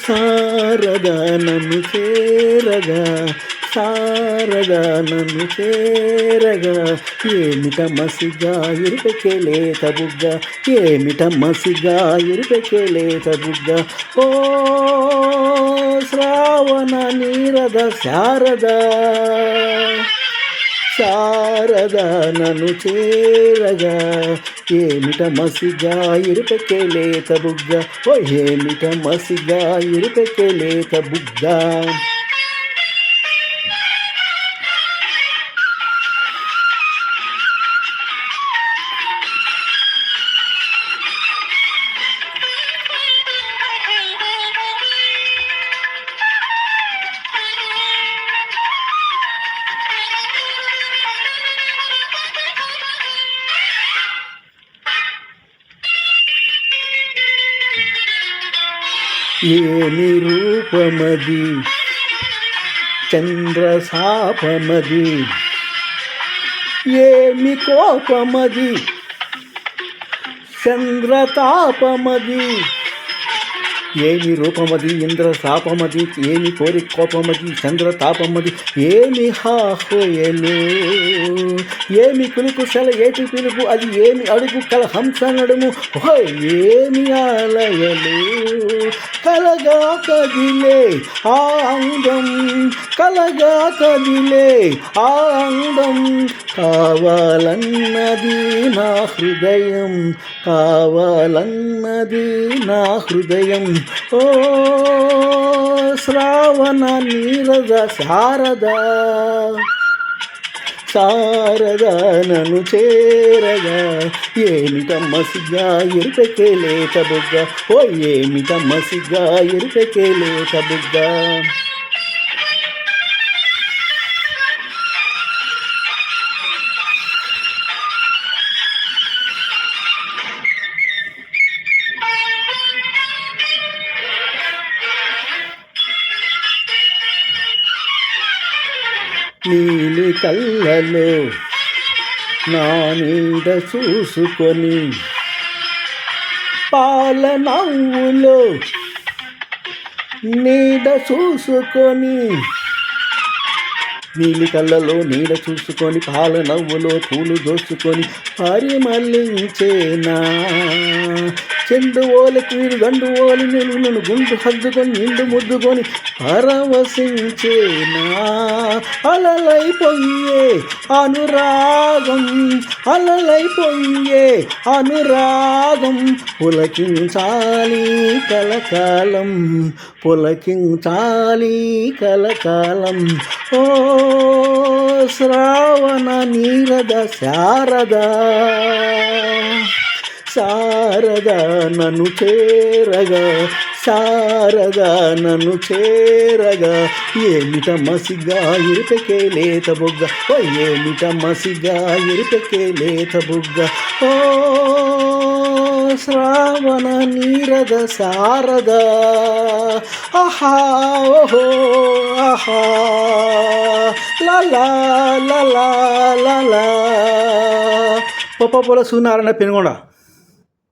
శారద నన్ను చేరగా, శారద నన్ను చేరగా, ఏమిట మసిగా ఎరుపెక్కే లేత బుగ్గ, ఏమిట మసిగా ఎరుపెక్కే లేత బుగ్గ. ఓ శ్రావణ నీరద శారద, శారద నన్ను చేరగా, ఏమిట మసిగా ఎరుపెక్కే లేత బుగ్గ, ఓ ఏమిట మసిగా ఎరుపెక్కే లేత బుగ్గ. ఏమి రూపమది చంద్రశాపమది, ఏమి కోపమది చంద్రతాపమది, ఏమి రూపమది ఇంద్రశాపమది, ఏమి కోరి కోపమది చంద్రతాపమది, ఏమి హాహోయలు, ఏమి కులుకు సెల ఏటి పిలుపు, అది ఏమి అడుగు కల హంస నడుము, ఏమి ఆలయలు, కలగా కదిలే ఆ అందం, కలగా కదిలే ఆ అందం, కావాలన్నది నా హృదయం, కావాలన్నది నా హృదయం. ఓ శ్రావణ నీరద శారద, శారద నన్ను చేరగా, ఏమిట మసిగా ఎరుపెక్కే లేత బుగ్గ, ఓ ఏమిట మసిగా ఎరుపెక్కే లేత బుగ్గ. నీలి కళ్ళలో నా నీడ చూసుకొని, పాల నవ్వులో నీడ చూసుకొని, నీలి కళ్ళలో నీడ చూసుకొని, పాల నవ్వులో పూలు దోసుకొని, పరిమళించేనా చెండు ఓలకి వీరు గండు ఓలి నిన్ను గుండు హద్దుకొని నిండు ముద్దుకొని, పరవశించేనా అలలై పొంగే అనురాగం, అలలై పొంగే అనురాగం, పులకించాలి కలకాలం, పులకించాలి కలకాలం. ఓ శ్రావణ నీరద శారద, శారద నన్ను చేరగా, శారద నన్ను చేరగా, ఏమిట మసిగా ఎరుపెక్కే లేత బుగ్గ, ఓ ఏమిట మసిగా ఎరుపెక్కే లేత బుగ్గ. ఓ శ్రావణ నీరద శారద, ఆహా ఓహో ఆహా లలా లలా లలా. పొప్ప పొల సూనారాయణ పెనుగొండ.